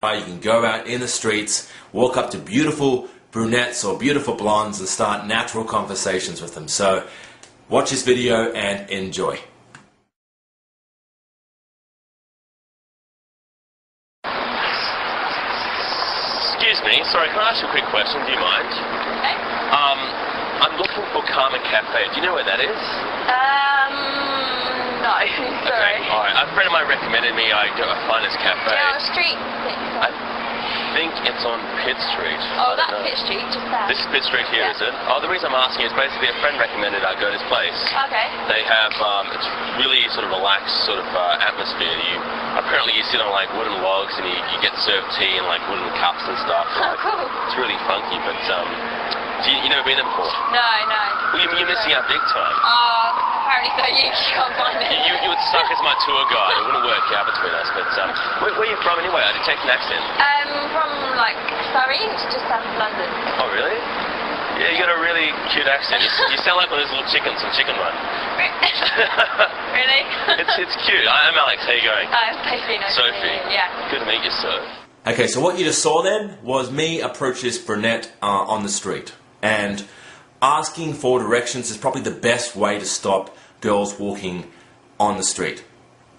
You can go out in the streets, walk up to beautiful brunettes or beautiful blondes and start natural conversations with them. So watch this video and enjoy. Excuse me, sorry, can I ask you a quick question? Do you mind? Okay. I'm looking for Karma Cafe. Do you know where that is? No, sorry. Okay, alright. A friend of mine recommended me I find this cafe. Down the street. I think it's on Pitt Street. Oh, that's Pitt Street, just there. This is Pitt Street here, Yeah. is it? Oh, the reason I'm asking is basically a friend recommended I go to this place. Okay. They have, it's really sort of relaxed sort of atmosphere. Apparently you sit on like wooden logs and you get served tea in like wooden cups and stuff. Oh, cool. It's really funky, but you never been there before? No. Well, you're missing out big time. Apparently so. You can't find it. You would suck as my tour guide. It wouldn't work out between us. But where are you from anyway? I detect an accent. From like Surrey, it's just south of London. Oh, really? Yeah, you got a really cute accent. You sound like one of those little chickens from Chicken Run. Really? It's cute. I'm Alex. How you going? Sophie. Nice Sophie. to meet you. Yeah. Good to meet you, sir. Okay, so what you just saw then was me approach this brunette on the street. And asking for directions is probably the best way to stop girls walking on the street.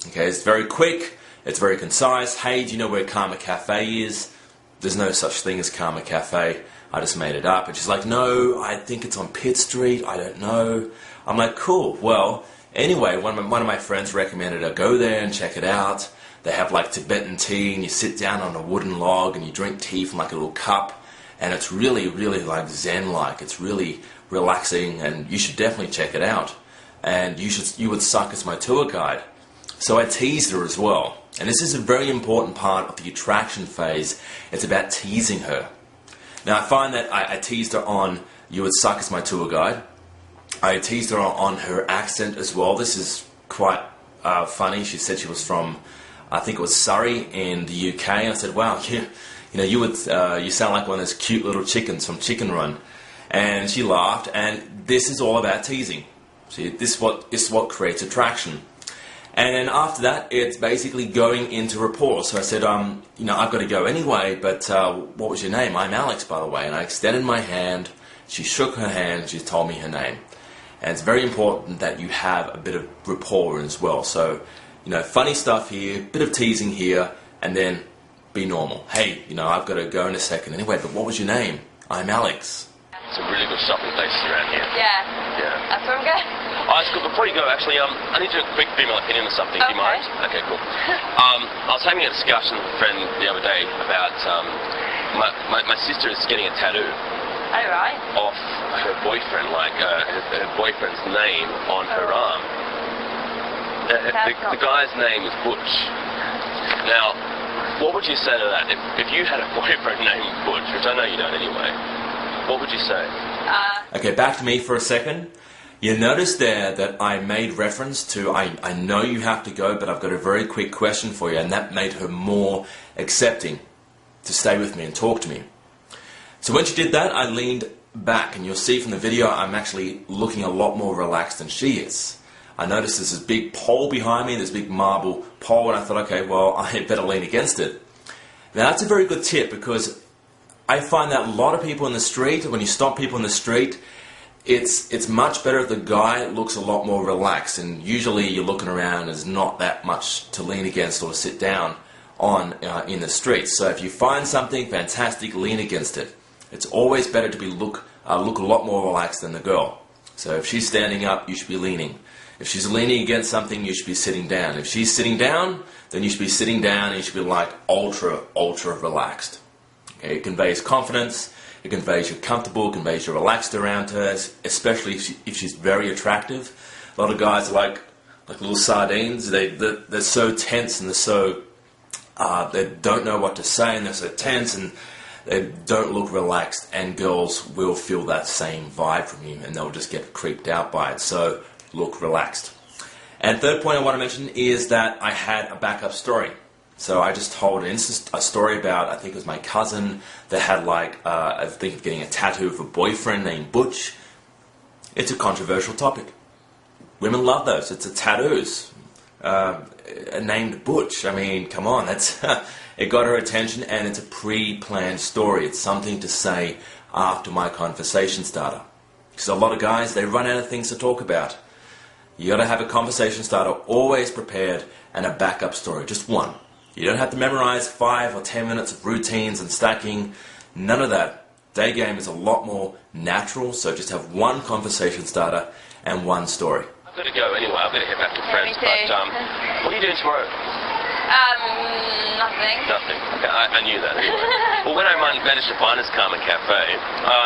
Okay, it's very quick, it's very concise. Hey, do you know where Karma Cafe is? There's no such thing as Karma Cafe. I just made it up. And she's like, no, I think it's on Pitt Street. I don't know. I'm like, cool. Well, anyway, one of my friends recommended I go there and check it out. They have like Tibetan tea and you sit down on a wooden log and you drink tea from like a little cup. And it's really, really like Zen-like. It's really relaxing and you should definitely check it out. And you would suck as my tour guide. So I teased her as well. And this is a very important part of the attraction phase. It's about teasing her. Now I find that I teased her on you would suck as my tour guide. I teased her on her accent as well. This is quite funny. She said she was from, I think it was Surrey in the UK. And I said, wow, you sound like one of those cute little chickens from Chicken Run. And she laughed, and this is all about teasing. See, this is what creates attraction. And then after that, it's basically going into rapport. So I said, I've got to go anyway, but what was your name? I'm Alex, by the way. And I extended my hand. She shook her hand. She told me her name. And it's very important that you have a bit of rapport as well. So, funny stuff here, bit of teasing here, and then be normal. Hey, I've got to go in a second anyway, but what was your name? I'm Alex. It's a really good shopping place around here. Yeah. Yeah. That's where I'm going. It's good. Before you go, actually, I need your quick female opinion or something. Do you mind? Okay, cool. I was having a discussion with a friend the other day about my sister is getting a tattoo. Oh, right. Off her boyfriend, like her boyfriend's name on her arm. The guy's name is Butch. Now, what would you say to that? If you had a boyfriend named Butch, which I know you don't anyway, what would you say? Okay, back to me for a second. You notice there that I made reference to, I know you have to go, but I've got a very quick question for you, and that made her more accepting to stay with me and talk to me. So when she did that, I leaned back, and you'll see from the video I'm actually looking a lot more relaxed than she is. I noticed there's this big pole behind me, this big marble pole, and I thought, okay, well, I better lean against it. Now that's a very good tip, because I find that a lot of people in the street, when you stop people in the street, it's much better if the guy looks a lot more relaxed, and usually you're looking around, there's not that much to lean against or sit down on in the street. So if you find something fantastic, lean against it. It's always better to look a lot more relaxed than the girl. So if she's standing up, you should be leaning. If she's leaning against something, you should be sitting down. If she's sitting down, then you should be sitting down and you should be like ultra relaxed. Okay, it conveys confidence, it conveys you're comfortable, it conveys you're relaxed around her, especially if she's very attractive. A lot of guys are like little sardines. They're so tense and they're so they don't know what to say, and they're so tense and they don't look relaxed, and girls will feel that same vibe from you and they'll just get creeped out by it. So look relaxed. And third point I want to mention is that I had a backup story. So I just told a story about, I think it was my cousin that had I think of getting a tattoo of a boyfriend named Butch. It's a controversial topic. Women love those. It's a tattoos. Named Butch. I mean, come on, that's It got her attention, and it's a pre-planned story. It's something to say after my conversation starter. Because a lot of guys, they run out of things to talk about. You got to have a conversation starter always prepared and a backup story, just one. You don't have to memorize 5 or 10 minutes of routines and stacking. None of that. Day game is a lot more natural, so just have one conversation starter and one story. I've got to go anyway. I've got to head back to friends. Me too. But what are you doing tomorrow? Nothing. Nothing. Okay, I knew that anyway. Well, when I manage to find this Karma Cafe,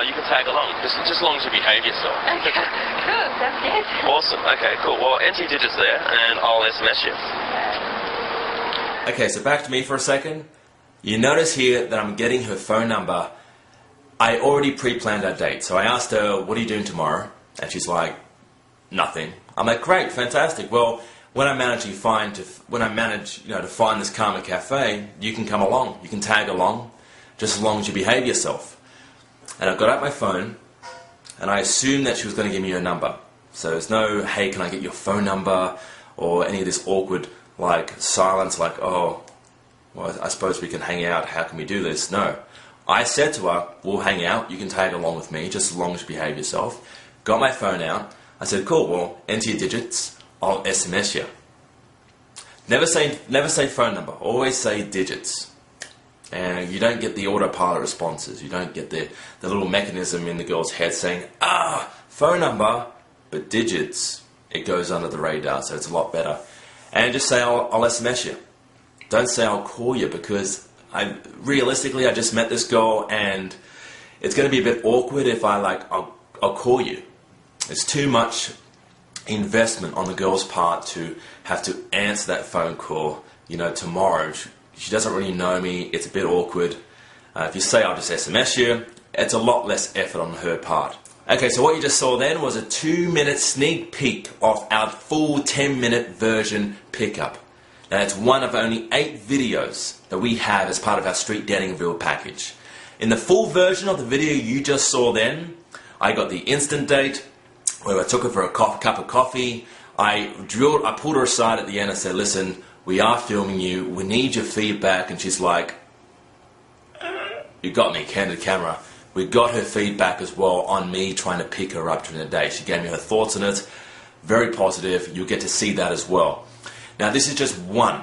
you can tag along, just as long as you behave yourself. Okay. Cool. That's good. Awesome. Okay, cool. Well, enter your digits there, and I'll SMS you. Okay, so back to me for a second. You notice here that I'm getting her phone number. I already pre-planned our date, so I asked her, what are you doing tomorrow? And she's like, nothing. I'm like, great, fantastic. Well, when I manage to find this Karma Cafe, you can come along. You can tag along, just as long as you behave yourself. And I got out my phone, and I assumed that she was going to give me her number. So there's no, hey, can I get your phone number, or any of this awkward silence, oh, well, I suppose we can hang out. How can we do this? No. I said to her, we'll hang out. You can tag along with me, just as long as you behave yourself. Got my phone out. I said, cool, well, enter your digits. I'll SMS you. Never say phone number. Always say digits. And you don't get the autopilot responses. You don't get the little mechanism in the girl's head saying, phone number, but digits. It goes under the radar, so it's a lot better. And just say, I'll SMS you. Don't say I'll call you, because realistically, I just met this girl, and it's going to be a bit awkward if I'll call you. It's too much investment on the girl's part to have to answer that phone call, tomorrow. She doesn't really know me. It's a bit awkward. If you say I'll just SMS you, it's a lot less effort on her part. Okay, so what you just saw then was a 2-minute sneak peek of our full 10-minute version pickup. Now, it's one of only 8 videos that we have as part of our Street Dating Reveal package. In the full version of the video you just saw then, I got the instant date, where I took her for a cup of coffee. I pulled her aside at the end and said, listen, we are filming you, we need your feedback. And she's like, you got me, candid camera. We got her feedback as well on me trying to pick her up during the day. She gave me her thoughts on it. Very positive. You'll get to see that as well. Now, this is just one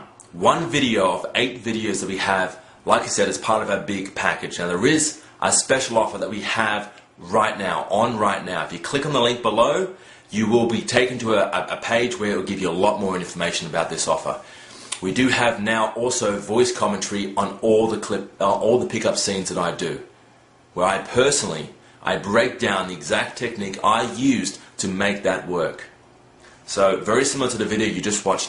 video of 8 videos that we have, like I said, as part of our big package. Now, there is a special offer that we have right now. If you click on the link below, you will be taken to a page where it will give you a lot more information about this offer. We do have now also voice commentary on all the pickup scenes that I do, where I break down the exact technique I used to make that work. So very similar to the video you just watched now.